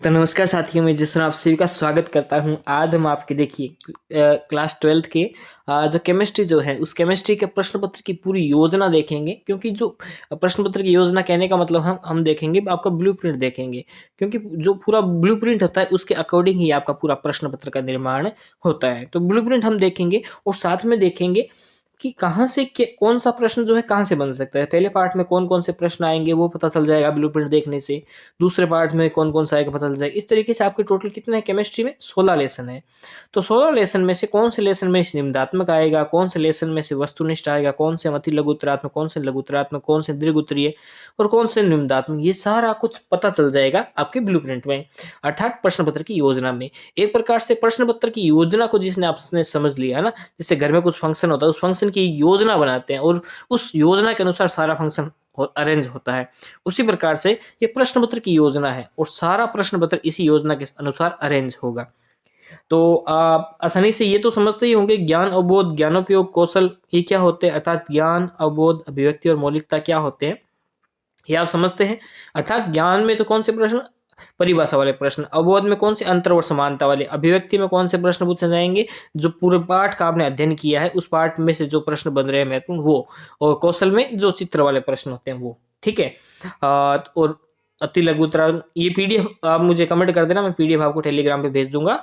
तो नमस्कार साथियों, मैं जिस तरह आप सभी का स्वागत करता हूं। आज हम आपके देखिए क्लास 12th के जो केमिस्ट्री जो है उस केमिस्ट्री के प्रश्न पत्र की पूरी योजना देखेंगे। क्योंकि जो प्रश्न पत्र की योजना कहने का मतलब हम देखेंगे, आपका ब्लूप्रिंट देखेंगे। क्योंकि जो पूरा ब्लूप्रिंट होता है उसके अकॉर्डिंग ही आपका पूरा प्रश्न पत्र का निर्माण होता है। तो ब्लूप्रिंट हम देखेंगे और साथ में देखेंगे कि कहाँ से कौन सा प्रश्न जो है कहाँ से बन सकता है। पहले पार्ट में कौन कौन से प्रश्न आएंगे वो पता चल जाएगा ब्लूप्रिंट देखने से। दूसरे पार्ट में कौन कौन सा आएगा पता चल जाएगा। इस तरीके से आपके टोटल कितने हैं केमिस्ट्री में, 16 लेसन है। तो 16 लेसन में से कौन से लेसन में निबंधात्मक आएगा, कौन से लेसन में से वस्तुनिष्ठ आएगा, कौन से अति लघु उत्तरात्मक, कौन से लघु उत्तरात्मक, कौन से दीर्घ उत्तरीय और कौन से निबंधात्मक, ये सारा कुछ पता चल जाएगा आपके ब्लूप्रिंट में, अर्थात प्रश्न पत्र की योजना में। एक प्रकार से प्रश्न पत्र की योजना को जिसने आपने समझ लिया है ना, जैसे घर में कुछ फंक्शन होता है उस फंक्शन की योजना बनाते हैं और उस योजना के अनुसार सारा फंक्शन अरेंज होता है। उसी प्रकार से ये प्रश्न पत्र की योजना है और सारा प्रश्न पत्र इसी योजना के अनुसार अरेंज होगा। तो आप आसानी से ये तो समझते ही होंगे ज्ञान, अवबोध, ज्ञानोपयोग, कौशल ये क्या होते हैं, अर्थात ज्ञान, अवबोध, अभिव्यक्ति और मौलिकता क्या होते हैं, ये आप समझते हैं। अर्थात ज्ञान में तो कौन से प्रश्न, परिभाषा वाले प्रश्न, अवबोध में कौन से अंतर और समानता वाले, अभिव्यक्ति में कौन से प्रश्न पूछे जाएंगे जो पूरे पाठ का आपने अध्ययन किया है उस पाठ में से जो प्रश्न बन रहे हैं महत्वपूर्ण वो, और कौशल में जो चित्र वाले प्रश्न होते हैं वो। ठीक है। और अति लघु उत्तरार्ध ये पीडीएफ आप मुझे कमेंट कर देना, मैं पीडीएफ आपको टेलीग्राम पे भेज दूंगा।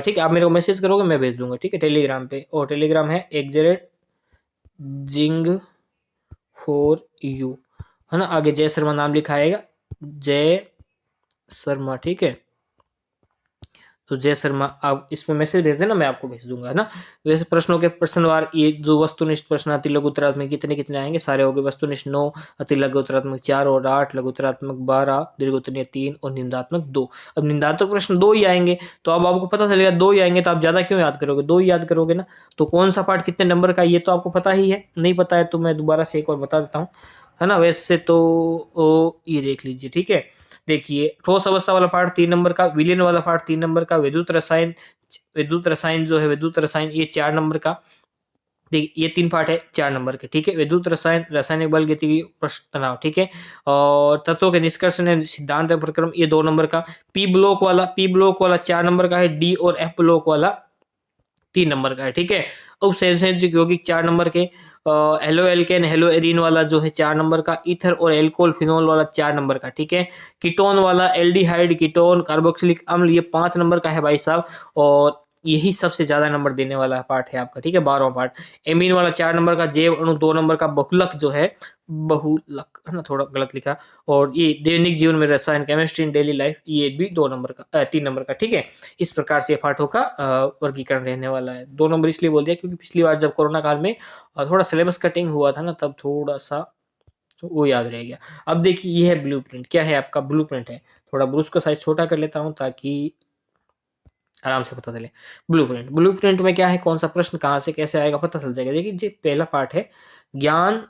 ठीक है, आप मेरे को मैसेज करोगे मैं भेज दूंगा। ठीक है, टेलीग्राम पे, और टेलीग्राम है @जिंग फॉर यू, है ना। आगे जय शर्मा नाम लिखा आएगा, जय शर्मा। ठीक है, तो जय शर्मा आप इसमें मैसेज भेज देना, मैं आपको भेज दूंगा, है ना। वैसे प्रश्नों के प्रश्नवार ये जो वस्तुनिष्ठ प्रश्न, अति लघु उत्तरात्मक कितने कितने आएंगे सारे हो गए। वस्तुनिष्ठ 9, अति लघु उत्तरात्मक 4 और 8, लघु उत्तरात्मक 12, दीर्घ उत्तरीय 3 और निंदात्मक 2। अब निंदात्मक प्रश्न 2 ही आएंगे, तो अब आपको पता चलेगा 2 ही आएंगे तो आप ज्यादा क्यों याद करोगे, 2 ही याद करोगे ना। तो कौन सा पार्ट कितने नंबर का ये तो आपको पता ही है, नहीं पता है तो मैं दोबारा से एक और बता देता हूँ, है ना। वैसे तो ये देख लीजिए। ठीक है, देखिए ठोस अवस्था वाला पार्ट 3 नंबर का, विलयन वाला पार्ट 3 नंबर का, विद्युत रसायन जो है विद्युत रसायन ये 4 नंबर का। देखिए ये 3 पार्ट है 4 नंबर के। ठीक है, विद्युत रसायन, रासायनिक बल, गतिकी, तनाव। ठीक है, और तत्वों के निष्कर्षण, सिद्धांत एवं प्रक्रम ये 2 नंबर का। पी ब्लॉक वाला 4 नंबर का है। डी और एफ ब्लॉक वाला 3 नंबर का है। ठीक है, अब संयोजक यौगिक 4 नंबर के। हेलो एल्केन, हेलो एरीन वाला जो है 4 नंबर का। ईथर और एल्कोहल फिनोल वाला 4 नंबर का। ठीक है, कीटोन वाला, एल्डिहाइड, कीटोन, कार्बोक्सिलिक अम्ल ये 5 नंबर का है भाई साहब, और यही सबसे ज्यादा नंबर देने वाला पार्ट है आपका। ठीक है, 12वां पार्ट। एमीन वाला 4 नंबर का, जैव अणु 2 नंबर का, बहुलक जो है, बहुलक है ना, थोड़ा गलत लिखा। और ये दैनिक जीवन में रसायन, केमिस्ट्री इन डेली लाइफ ये भी 2 नंबर का, 3 नंबर का। ठीक है, इस प्रकार से पाठों का वर्गीकरण रहने वाला है। 2 नंबर इसलिए बोल दिया क्योंकि पिछली बार जब कोरोना काल में थोड़ा सिलेबस कटिंग हुआ था ना, तब थोड़ा सा तो वो याद रह गया। अब देखिए ये है ब्लूप्रिंट, क्या है आपका ब्लूप्रिंट है। थोड़ा ब्रूस का साइज छोटा कर लेता हूँ ताकि आराम से पता चले। ब्लूप्रिंट में क्या है, कौन सा प्रश्न कहाँ से कैसे आएगा पता चल जाएगा। देखिए ये पहला पार्ट है, ज्ञान,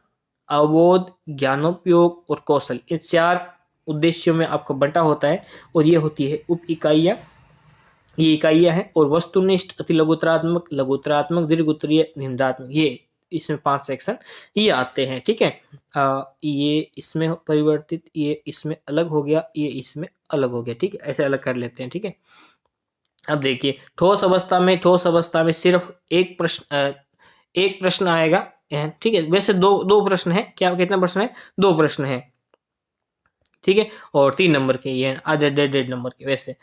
अवबोध, ज्ञानोपयोग और कौशल, इन 4 उद्देश्यों में आपका बंटा होता है और ये होती है उप इकाइयां, ये इकाइयां हैं। और वस्तुनिष्ठ, अति लघुतरात्मक, लघुतरात्मक, दीर्घ उत्तरीय, निंदात्मक, ये इसमें 5 सेक्शन ये आते हैं। ठीक है, ये इसमें परिवर्तित, ये इसमें अलग हो गया, ये इसमें अलग हो गया। ठीक है, ऐसे अलग कर लेते हैं। ठीक है, अब देखिए ठोस अवस्था में सिर्फ एक प्रश्न आएगा। ठीक है, वैसे दो प्रश्न है, क्या कितना प्रश्न है, 2 प्रश्न है। ठीक है, और 3 नंबर के ये आधे डेढ़ नंबर के। वैसे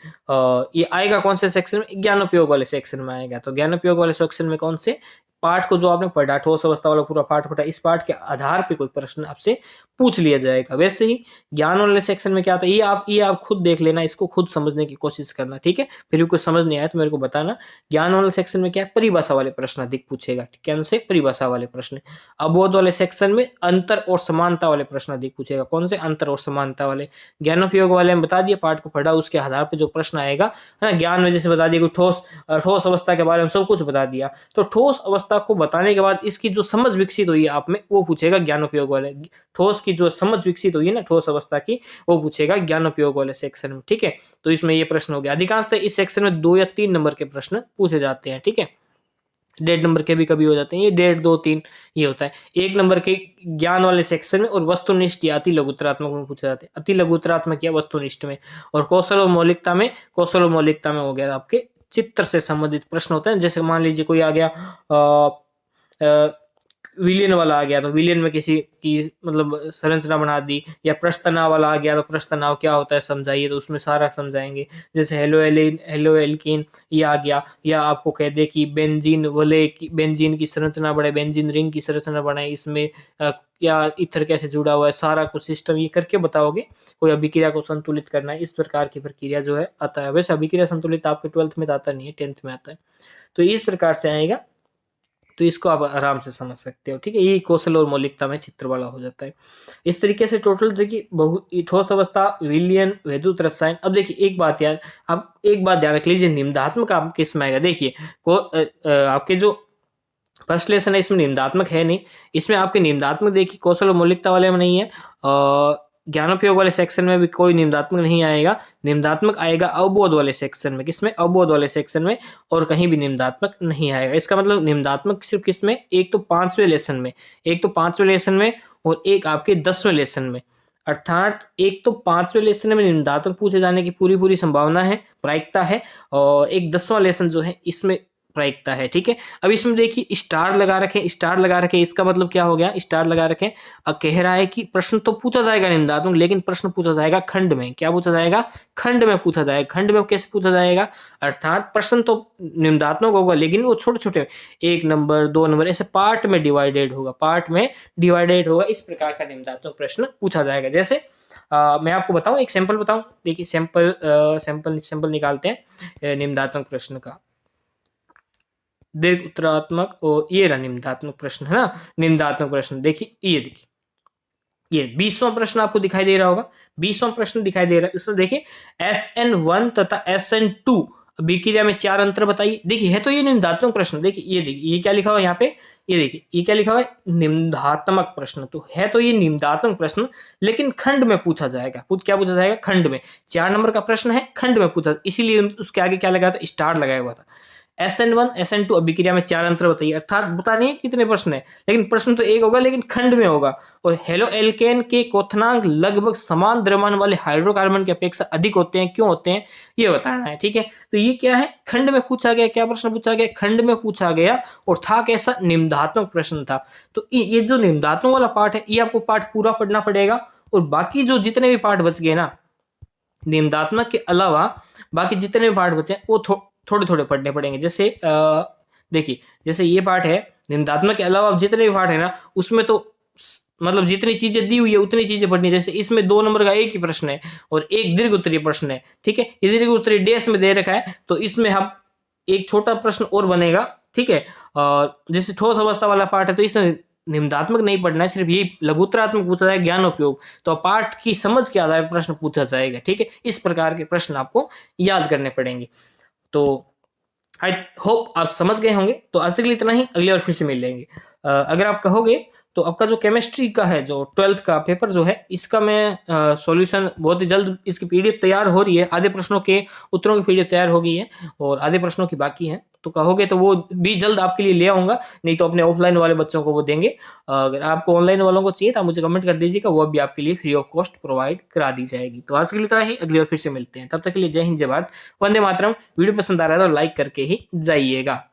ये आएगा कौन से सेक्शन में, ज्ञान उपयोग वाले सेक्शन में आएगा। तो ज्ञान उपयोग वाले सेक्शन में कौन से पाठ को जो आपने पढ़ा, ठोस अवस्था वाला पूरा पाठ पढ़ा, इस पाठ के आधार पे कोई प्रश्न आपसे पूछ लिया जाएगा। वैसे ही ज्ञान वाले सेक्शन में क्या आता है, ये आप खुद देख लेना, इसको खुद समझने की कोशिश करना। ठीक है, फिर भी कुछ समझ नहीं आया तो मेरे को बताना। ज्ञान वाले सेक्शन में क्या है, परिभाषा वाले प्रश्न अधिक पूछेगा। कौन से, परिभाषा वाले प्रश्न। अवबोध वाले सेक्शन में अंतर और समानता वाले प्रश्न अधिक पूछेगा। कौन से, अंतर और समानता वाले। ज्ञानोपयोग वाले में बता दिया, पाठ को पढ़ा उसके आधार पर जो प्रश्न आएगा, है ना। ज्ञान में जैसे बता दिया कि ठोस अवस्था के बारे में सब कुछ बता दिया, तो ठोस अवस्था को बताने के बाद इसकी जो समझ विकसित हुई है आप में वो पूछेगा ज्ञानोपयोग वाले। ठोस की जो समझ विकसित हुई है ना ठोस अवस्था की, वो पूछेगा ज्ञानोपयोग वाले सेक्शन में। ठीक है, तो इसमें ये प्रश्न हो गया। अधिकांशतः इस सेक्शन में 2 या 3 नंबर के प्रश्न पूछे जाते हैं। ठीक है, डेढ़ नंबर के भी कभी हो जाते हैं, ये 1.5, 2, 3 ये होता है। 1 नंबर के ज्ञान वाले सेक्शन में और वस्तुनिष्ठ या अति लघुतरात्मक में पूछे जाते हैं, अति लघुतरात्मक या वस्तुनिष्ठ में। और कौशल और मौलिकता में, कौशल और मौलिकता में हो गया आपके चित्र से संबंधित प्रश्न होते हैं। जैसे मान लीजिए कोई आ गया विलियन वाला आ गया तो विलियन में किसी की मतलब संरचना बना दी, या प्रश्न तनाव वाला आ गया तो प्रश्न तनाव क्या होता है समझाइए, तो उसमें सारा समझाएंगे। जैसे हेलो एलिन, हेलो एल्कीन ये आ गया, या आपको कह दे कि बेंजीन वाले की बेंजीन की संरचना बढ़े, बेंजीन रिंग की संरचना बनाए, इसमें क्या ईथर कैसे जुड़ा हुआ है, सारा कुछ सिस्टम ये करके बताओगे। कोई अभिक्रिया को संतुलित करना है, इस प्रकार की प्रक्रिया जो है आता है। वैसे अभिक्रिया संतुलित आपके 12th में तो आता नहीं है, 10th में आता है। तो इस प्रकार से आएगा, तो इसको आप आराम से समझ सकते हो, ठीक है। ये कौशल और मौलिकता में चित्र वाला हो जाता है। इस तरीके से टोटल देखिए ठोस अवस्था, विलयन, वैद्युत रसायन। अब देखिए एक बात यार, आप एक बात ध्यान रख लीजिए, निम्नात्मक आप किस में आएगा। देखिए आपके जो फर्स्ट लेसन है इसमें निम्नात्मक है नहीं, इसमें आपके निम्नात्मक देखिए कौशल और मौलिकता वाले में नहीं है, ज्ञानोपयोग वाले सेक्शन में भी कोई निम्नात्मक नहीं आएगा। निम्नात्मक आएगा अवबोध वाले सेक्शन में, किसमें, अवबोध वाले सेक्शन में, और कहीं भी निम्नात्मक नहीं आएगा। इसका मतलब निम्नात्मक सिर्फ किसमें, एक तो 5वें लेसन में, एक तो 5वें लेसन में, और एक आपके 10वें लेसन में। अर्थात एक तो 5वें लेसन में निम्नात्मक पूछे जाने की पूरी पूरी संभावना है, प्रायिकता है, और एक 10वां लेसन जो है इसमें प्रायिकता है, ठीक है। अब इसमें देखिए स्टार लगा रखे, स्टार लगा रखे, इसका मतलब क्या हो गया, स्टार लगा रखे। अब कह रहा है कि प्रश्न तो पूछा जाएगा निम्नात्मक, लेकिन प्रश्न पूछा जाएगा खंड में। क्या पूछा जाएगा, खंड में पूछा जाएगा। खंड में कैसे पूछा जाएगा, अर्थात प्रश्न तो निम्नात्मक होगा, लेकिन वो छोटे छोटे 1 नंबर 2 नंबर ऐसे पार्ट में डिवाइडेड होगा, पार्ट में डिवाइडेड होगा। इस प्रकार का निम्नात्मक प्रश्न पूछा जाएगा। जैसे मैं आपको बताऊं, एक सैंपल बताऊं। देखिए सैंपल निकालते हैं निम्नात्मक प्रश्न का। दीर्घ उत्तरात्मक, और ये रहा निम्नात्मक प्रश्न, है ना। निम्नात्मक प्रश्न देखिए, ये देखिए, ये 20वां प्रश्न आपको दिखाई दे रहा होगा। 20वां प्रश्न दिखाई दे रहा है, इसमें देखिए SN1 तथा SN2 अभिक्रिया में 4 अंतर बताइए। देखिए है तो ये निम्नात्मक प्रश्न। देखिए ये देखिए, ये क्या लिखा हुआ है यहाँ पे, ये देखिए ये क्या लिखा हुआ है, निम्नात्मक प्रश्न। तो है तो ये निम्नात्मक प्रश्न, लेकिन खंड में पूछा जाएगा। क्या पूछा जाएगा, खंड में। 4 नंबर का प्रश्न है, खंड में पूछा, इसीलिए उसके आगे क्या लगाया था, स्टार लगाया हुआ था। SN1 SN2 अभिक्रिया में 4 अंतर बताइए। अर्थात बता नहीं है कितने प्रश्न है, लेकिन प्रश्न तो एक होगा, लेकिन खंड में होगा। और हेलो एल्केन के क्वथनांक लगभग समान द्रव्यमान वाले हाइड्रोकार्बन की अपेक्षा अधिक होते हैं, क्यों होते हैं, ये बताना है, ठीक है। तो ये क्या है, खंड में पूछा गया। क्या प्रश्न पूछा गया, खंड में पूछा गया, और था कैसा, निम्नात्मक प्रश्न था। तो ये जो निम्नात्मक वाला पार्ट है, ये आपको पार्ट पूरा पढ़ना पड़ेगा। और बाकी जो जितने भी पार्ट बच गए ना निम्नात्मक के अलावा, बाकी जितने भी पार्ट बचे वो थोड़े थोड़े पढ़ने पड़ेंगे। जैसे देखिए, जैसे ये पार्ट है निम्नात्मक के अलावा जितने भी पार्ट है ना, उसमें तो मतलब जितनी चीजें दी हुई है उतनी चीजें पढ़नी। जैसे इसमें 2 नंबर का एक ही प्रश्न है और एक दीर्घ उत्तरीय प्रश्न है, ठीक है। ये दीर्घ उत्तरीय डैश में दे रखा है, तो इसमें हम एक छोटा प्रश्न और बनेगा, ठीक है। और जैसे ठोस अवस्था वाला पार्ट है, तो इसमें निम्नात्मक नहीं पढ़ना है, सिर्फ ये लघुतरात्मक पूछा जाएगा, ज्ञान उपयोग। तो पाठ की समझ के आधार पर प्रश्न पूछा जाएगा, ठीक है। इस प्रकार के प्रश्न आपको याद करने पड़ेंगे। तो आई होप आप समझ गए होंगे। तो आज के लिए इतना ही, अगली बार फिर से मिल लेंगे। अगर आप कहोगे तो आपका जो केमिस्ट्री का है, जो 12th का पेपर जो है, इसका मैं सॉल्यूशन बहुत ही जल्द, इसकी पीडीएफ तैयार हो रही है। आधे प्रश्नों के उत्तरों की पीडीएफ तैयार हो गई है और आधे प्रश्नों की बाकी है। तो कहोगे तो वो भी जल्द आपके लिए ले आऊंगा, नहीं तो अपने ऑफलाइन वाले बच्चों को वो देंगे। अगर आपको ऑनलाइन वालों को चाहिए तो आप मुझे कमेंट कर दीजिएगा, वो भी आपके लिए फ्री ऑफ कॉस्ट प्रोवाइड करा दी जाएगी। तो आज के लिए इतना ही, अगली बार फिर से मिलते हैं। तब तक के लिए जय हिंद, जय भारत, वंदे मातरम। वीडियो पसंद आ रहा है तो लाइक करके ही जाइएगा।